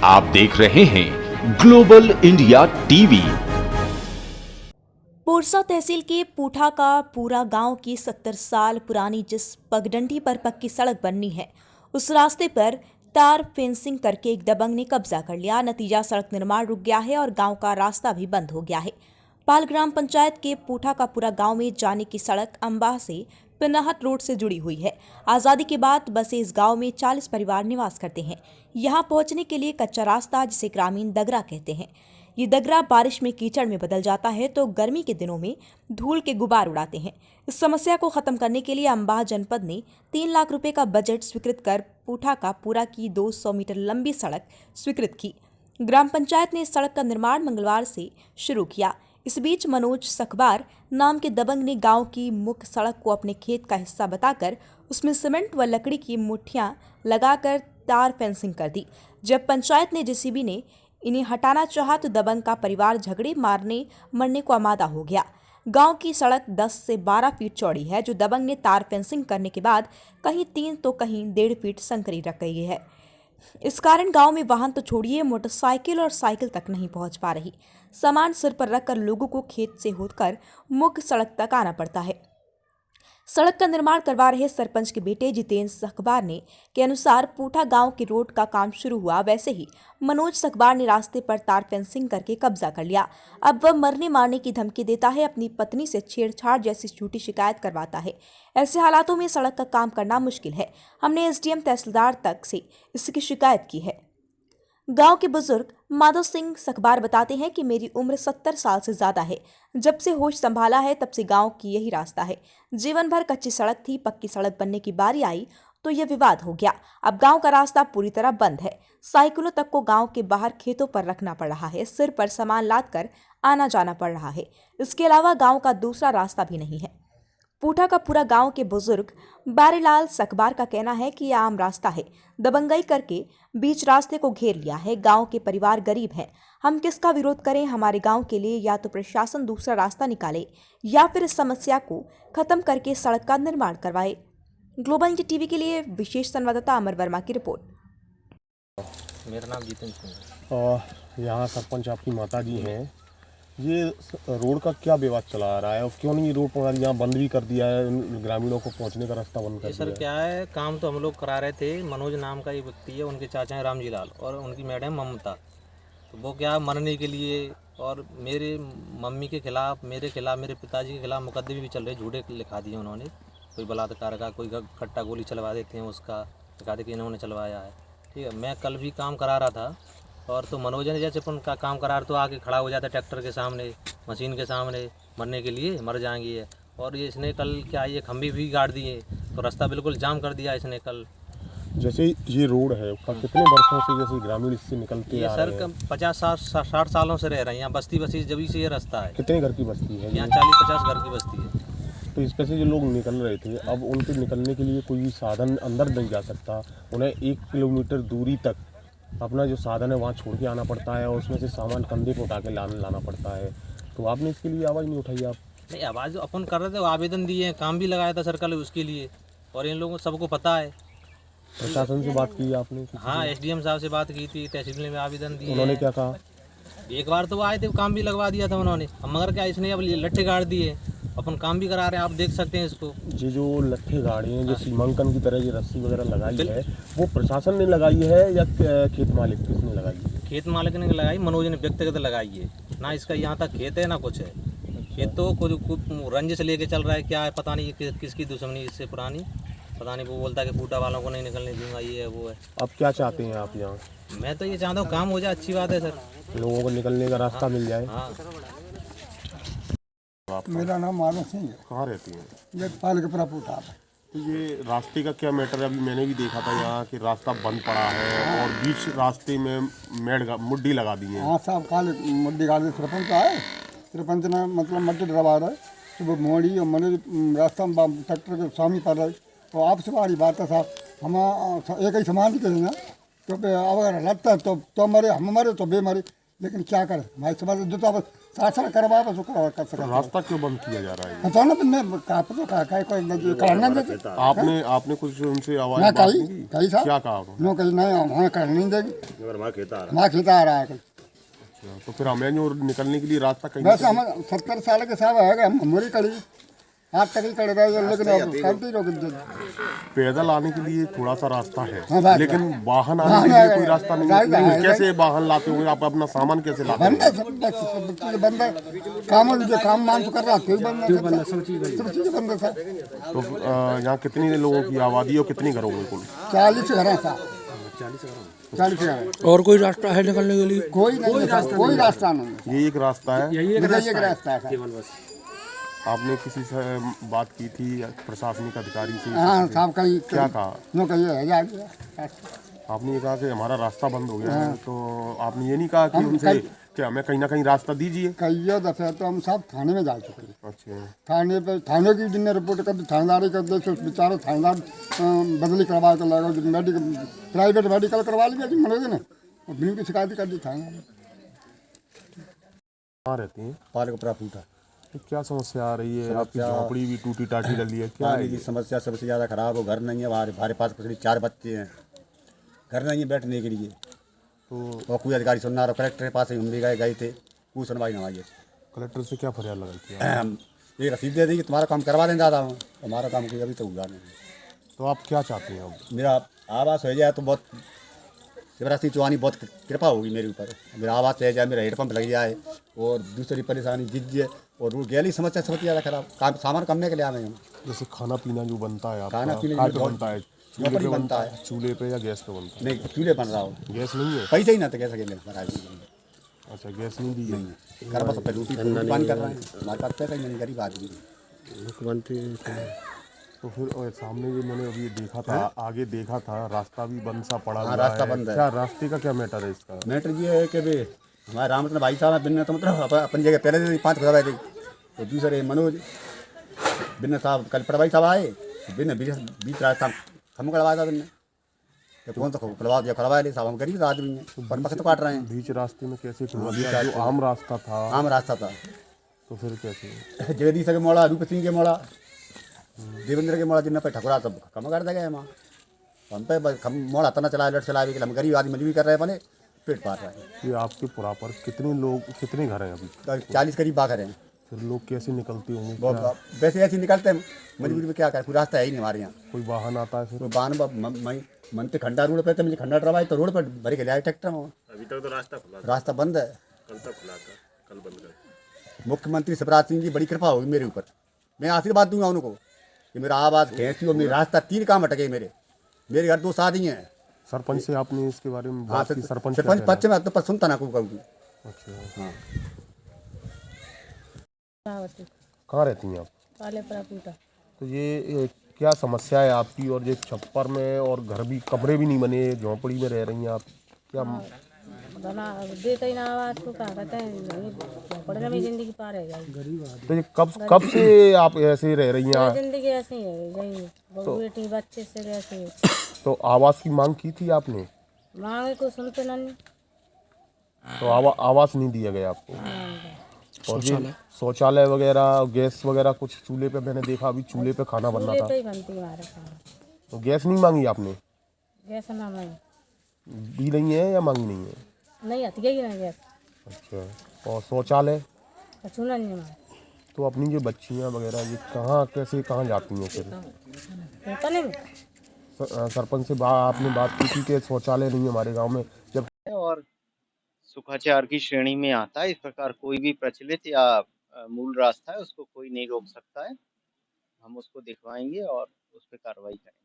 आप देख रहे हैं ग्लोबल इंडिया टीवी। पोरसा तहसील के पूठा का पूरा गांव की 70 साल पुरानी जिस पगडंडी पर पक्की सड़क बननी है, उस रास्ते पर तार फेंसिंग करके एक दबंग ने कब्जा कर लिया। नतीजा सड़क निर्माण रुक गया है और गांव का रास्ता भी बंद हो गया है। पाल ग्राम पंचायत के पूठा का पूरा गांव में जाने की सड़क अंबाह से पिनाहट रोड से जुड़ी हुई है। आज़ादी के बाद बसे इस गांव में 40 परिवार निवास करते हैं। यहां पहुंचने के लिए कच्चा रास्ता, जिसे ग्रामीण दगरा कहते हैं। ये दगरा बारिश में कीचड़ में बदल जाता है तो गर्मी के दिनों में धूल के गुबार उड़ाते हैं। इस समस्या को खत्म करने के लिए अंबाह जनपद ने 3 लाख रुपए का बजट स्वीकृत कर पूठा का पूरा की 200 मीटर लंबी सड़क स्वीकृत की। ग्राम पंचायत ने इस सड़क का निर्माण मंगलवार से शुरू किया। इस बीच मनोज सखबार नाम के दबंग ने गांव की मुख्य सड़क को अपने खेत का हिस्सा बताकर उसमें सीमेंट व लकड़ी की मुठ्ठियां लगाकर तार फेंसिंग कर दी। जब पंचायत ने जेसीबी ने इन्हें हटाना चाहा तो दबंग का परिवार झगड़े मारने मरने को आमादा हो गया। गांव की सड़क 10 से 12 फीट चौड़ी है, जो दबंग ने तार फेंसिंग करने के बाद कहीं 3 तो कहीं 1.5 फीट संकरी रख गई है। इस कारण गांव में वाहन तो छोड़िए, मोटरसाइकिल और साइकिल तक नहीं पहुंच पा रही। सामान सिर पर रखकर लोगों को खेत से होकर मुख्य सड़क तक आना पड़ता है। सड़क का निर्माण करवा रहे सरपंच के बेटे जितेंद्र सखबार ने के अनुसार पूठा गांव के रोड का काम शुरू हुआ, वैसे ही मनोज सखबार ने रास्ते पर तार फेंसिंग करके कब्जा कर लिया। अब वह मरने मारने की धमकी देता है, अपनी पत्नी से छेड़छाड़ जैसी झूठी शिकायत करवाता है। ऐसे हालातों में सड़क का काम करना मुश्किल है। हमने एसडीएम तहसीलदार तक से इसकी शिकायत की है। गांव के बुजुर्ग माधव सिंह सखबार बताते हैं कि मेरी उम्र 70 साल से ज्यादा है। जब से होश संभाला है तब से गांव की यही रास्ता है। जीवन भर कच्ची सड़क थी, पक्की सड़क बनने की बारी आई तो यह विवाद हो गया। अब गांव का रास्ता पूरी तरह बंद है। साइकिलों तक को गांव के बाहर खेतों पर रखना पड़ रहा है। सिर पर सामान लाद कर आना जाना पड़ रहा है। इसके अलावा गांव का दूसरा रास्ता भी नहीं है। पूठा का पूरा गांव के बुजुर्ग बारीलाल सखबार का कहना है कि यह आम रास्ता है। दबंगई करके बीच रास्ते को घेर लिया है। गांव के परिवार गरीब हैं। हम किसका विरोध करें? हमारे गांव के लिए या तो प्रशासन दूसरा रास्ता निकाले या फिर इस समस्या को खत्म करके सड़क का निर्माण करवाए। ग्लोबल इंडिया टीवी के लिए विशेष संवाददाता अमर वर्मा की रिपोर्ट। मेरा नाम जितेंद्र सिंह है। और यहाँ सरपंच आपकी माता जी हैं, ये रोड का क्या विवाद चला आ रहा है और क्यों नहीं रोड पर यहाँ बंद भी कर दिया है, ग्रामीणों को पहुँचने का रास्ता बंद कर दिया सर है? क्या है, काम तो हम लोग करा रहे थे। मनोज नाम का एक व्यक्ति है, उनके चाचा हैं रामजी लाल और उनकी मैडम ममता। तो वो क्या मरने के लिए और मेरे मम्मी के खिलाफ, मेरे खिलाफ, मेरे पिताजी के खिलाफ मुकदमे भी चल रहे, झूठे लिखा दिए उन्होंने। कोई बलात्कार का, कोई कट्टा गोली चलवा देते हैं, उसका दिखा दे कि इन्होंने चलवाया है। ठीक है, मैं कल भी काम करा रहा था और तो मनोज ने जैसे अपन का काम करा तो आके खड़ा हो जाता ट्रैक्टर के सामने, मशीन के सामने, मरने के लिए मर जाएंगी है। और ये इसने कल क्या, ये खंभे भी गाड़ दिए, तो रास्ता बिल्कुल जाम कर दिया इसने कल। जैसे ये रोड है कितने वर्षों से जैसे ग्रामीण इससे निकलते ये आ सर रहे हैं? 50-60 सालों से रह रहे हैं यहाँ। बस्ती बसी जब से ये रास्ता है। कितने घर की बस्ती है? यहाँ 40-50 घर की बस्ती है। तो इस पे से जो लोग निकल रहे थे, अब उनके निकलने के लिए कोई साधन अंदर नहीं जा सकता। उन्हें 1 किलोमीटर दूरी तक अपना जो साधन है वहाँ छोड़ के आना पड़ता है और उसमें से सामान कंधे पर उठा के लाना पड़ता है। तो आपने इसके लिए आवाज़ नहीं उठाई? आप नहीं, आवाज़ अपन कर रहे थे, आवेदन दिए हैं, काम भी लगाया था सर कल उसके लिए, और इन लोगों सबको पता है। प्रशासन से बात की आपने? हाँ, एसडीएम साहब से बात की थी, तहसील में आवेदन दिए। उन्होंने क्या कहा? एक बार तो वो आए थे, काम भी लगवा दिया था उन्होंने। अब मगर क्या, इसने अब लट्ठे गाड़ दिए, अपन काम भी करा रहे हैं, आप देख सकते हैं इसको। ये जो लट्ठे गाड़ी हैं, जो सीमांकन की तरह ये रस्सी वगैरह लगाई है, वो प्रशासन ने लगाई है या खेत मालिक किसने लगाई है? खेत मालिक ने लगाई, मनोज ने व्यक्तिगत लगाई है ना। इसका यहाँ तक खेत है ना कुछ है। खेत तो कुछ रंजिश लेके चल रहा है, क्या है पता नहीं, किसकी दुश्मनी इससे पुरानी पता नहीं। वो बोलता है कि पूटा वालों को नहीं निकलने दूंगा, ये है वो है। अब क्या चाहते हैं आप यहाँ? मैं तो ये चाहता हूँ काम हो जाए, अच्छी बात है सर, लोगों को निकलने का रास्ता मिल जाए। हाँ। मेरा नाम मानव सिंह है। कहाँ रहती हैं? ये पालकपुरा पूठा है। तो ये रास्ते का क्या मैटर है? अभी मैंने भी देखा था यहाँ कि रास्ता बंद पड़ा है और बीच रास्ते में मुड्डी लगा दी है। हाँ साहब, काले मड्डी गाड़ी सरपंच आए, सरपंच ने मतलब मड्डी डरवा रहे, तो वो मोड़ी और मैंने रास्ता में ट्रैक्टर के सामने पड़ रहे। तो आपसे बड़ी बात है साहब, हम एक ही सामान के ना, तो अगर लगता है तो मरे, हम मरे तो बेमरे। लेकिन क्या करें भाई, समझ जो तो अब शासन करवा बस वो कर सकते हैं। रास्ता क्यों बंद किया जा रहा है? तो ना मैं कहा तो कहा कोई करना नहीं देते। आपने कुछ उनसे आवाज मैं बात कही नहीं की? कही साहब क्या कहा आपने? नो कही नहीं हमें करने नहीं देगी, माँ खींचा आ रहा है। तो फिर हमें जो निकलने के लिए रास्ता कहीं वैसे हम 70 साल के साहब है हम हमारी करी आज तक ही कर रहे हैं, लेकिन अब करती रहो। पैदल आने के लिए थोड़ा सा रास्ता हाँ, है, बात लेकिन है। वाहन आने के लिए कोई रास्ता नहीं रास्ता है। है, कैसे वाहन लाते होंगे आप? अपना सामान कैसे लाते बंद होंगे? है सब चीज़ बंद है, काम मान तो कर रहा क्यों बंद है, सब चीज़ बंद है सर। तो यहाँ कितनी लोगों की आबादी है और कितनी घरों में कुल? 40 घर हैं साहब, 40 घर हैं। और कोई रास्ता है निकलने के लिए? कोई नहीं है साहब, कोई रास्ता नहीं है, ये एक रास्ता है। यही एक रास्ता है साहब। आपने किसी से बात की थी प्रशासनिक अधिकारी से? हाँ साहब कहीं क्या कहा? नो कहिए है जा गया। आपने ये कहा कि हमारा रास्ता बंद हो गया है, तो आपने ये नहीं कहा कि उनसे कि हमें कहीं ना कहीं रास्ता दीजिए? कई दफे तो हम साहब थाने में जा चुके हैं। अच्छा, थाने पे थाने की जिनने रिपोर्ट कर दी, थानेदारी कर दी, तो बेचारे थानेदार बदली करवा कर लगा, मेडिकल प्राइवेट मेडिकल करवा लिया जी मनोज ने, और बिल की शिकायत कर दी थाने। कहाँ रहती हैं? पालकपुरा फूटा तो क्या समस्या आ रही है? आपकी झोपड़ी भी टूटी टाटी डली है, क्या है पानी की ये? समस्या सबसे ज़्यादा खराब हो, घर नहीं है, हमारे पास पिछले 4 बच्चे हैं, घर नहीं है बैठने के लिए, तो और कोई अधिकारी सुनना रहा। कलेक्टर के पास ही हम भी गए थे, कोई सुनवाई ना आई है। कलेक्टर से क्या फरियाद लगाई थी आपने? हम एक रसीद दे दी कि तुम्हारा काम करवा दें दादा, हमारा काम कोई अभी तो हुआ नहीं। तो आप क्या चाहते हैं अब? मेरा आवास हो जाए तो बहुत, शिवराज सिंह चौहान की बहुत कृपा होगी मेरे ऊपर, मेरा आवास रह जाए, मेरा हेडपम्प लग जाए, और दूसरी परेशानी जीत जाए, और वो गैली समस्या सबसे ज़्यादा खराब, काम सामान कमने के लिए आए हम। जैसे खाना पीना जो बनता है आपका, खाना पीना कहाँ जो पे बहुत- बनता है? यहाँ पर ही बनता है। चूल्हे पे या गैस पे बनता नहीं चूल्हे बन रहा हो, है? गैस नहीं है? पैसे ही ना तो कैसे के महाराज अच्छा, गैस नहीं दी है? घर बस अपने रोटी पानी कर रहे हैं, हमारे पास पैसा ही नहीं, गरीब आदमी। तो फिर और सामने जो मैंने अभी देखा था, आगे देखा था, रास्ता भी बंद सा पड़ा हाँ, हुआ रास्ता है। बंद है। क्या रास्ते का क्या मैटर है इसका? मैटर ये है कि भाई हमारे रामचंद्र भाई साहब बिन्ने तो मतलब अपनी जगह पहले से 5 खुदा थे, तो दूसरे मनोज बिन्ने साहब कल पड़वाई साहब आए, बिन्ने बीच रास्ता हम करवाया था बिन्ने, तो कौन सा खुलवा दिया, खुलवा ले साहब, हम गरीब आदमी हैं, पर वक्त तो काट रहे हैं। बीच रास्ते में कैसे खुलवा दिया? जो आम रास्ता था, आम रास्ता था, तो फिर कैसे? जगदीश के मोड़ा, रूप सिंह के मोड़ा, देवेंद्र के मोड़ा, जिन्हें पे ठकुरा सब कम कर देगा वहाँ, हम पे हम मोड़ा तना चला लट चला भी, हम गरीब आदमी मजबूरी कर रहे हैं, अपने पेट पार रहे हैं। ये आपके पुरा पर कितने लोग, कितने घर हैं अभी? 40 करीब बाघ हैं। फिर लोग कैसे निकलते होंगे? बहुत क्या वैसे ऐसे निकलते हैं, मजबूरी में क्या करें, कोई रास्ता है ही नहीं हमारे यहाँ। कोई वाहन आता है फिर? तो बान मनते खंडा रोड पे थे, मुझे खंडा डरवाई तो रोड पर भरी के ले आए ट्रैक्टर में। अभी तक तो रास्ता बंद है, कल तक खुला था, कल बंद कर। मुख्यमंत्री शिवराज सिंह की बड़ी कृपा होगी मेरे ऊपर, मैं आशीर्वाद दूंगा उनको कि मेरा आवाज़ खेची और मेरा रास्ता 3 काम अटके, मेरे घर 2 शादी हैं। सरपंच से आपने इसके बारे में हाँ बात की? सरपंच क्या सरपंच कह रहा पक्ष में तो सुनता ना कहूँगी। है? अच्छा, हाँ कहाँ रहती हैं आप? पालेपुरा फूटा। तो ये क्या समस्या है आपकी? और ये छप्पर में और घर भी, कमरे भी नहीं बने, झोंपड़ी में रह रही हैं आप, क्या? बना देते ही ना आवाज को, क्या कहते हैं, पढ़ने में जिंदगी पार है जाएगी। तो ये कब से आप ऐसे रह रही हैं? जिंदगी ऐसी है यही, बहू बेटी बच्चे से ऐसे है। तो आवास की मांग की थी आपने? मांगे को सुनते नहीं। तो आवास नहीं दिया गया आपको? और ये शौचालय वगैरह, गैस वगैरह कुछ? चूल्हे पे मैंने देखा अभी चूल्हे पे खाना बनना चूल्हे था, पे ही बनती है हमारे खाना। तो गैस नहीं मांगी आपने? गैस ना मांगी, दी नहीं है या मांगी नहीं है? नहीं आती है ना गैस। अच्छा, और शौचालय? चूना नहीं हमारे। तो अपनी जो बच्चियाँ वगैरह ये कहाँ, कैसे कहाँ जाती हैं फिर? पता नहीं। सरपंच से आपने बात की थी कि शौचालय नहीं है हमारे गांव में, जब और सुखाचार की श्रेणी में आता है। इस प्रकार कोई भी प्रचलित या मूल रास्ता है उसको कोई नहीं रोक सकता है। हम उसको दिखवाएंगे और उस पर कार्रवाई करेंगे।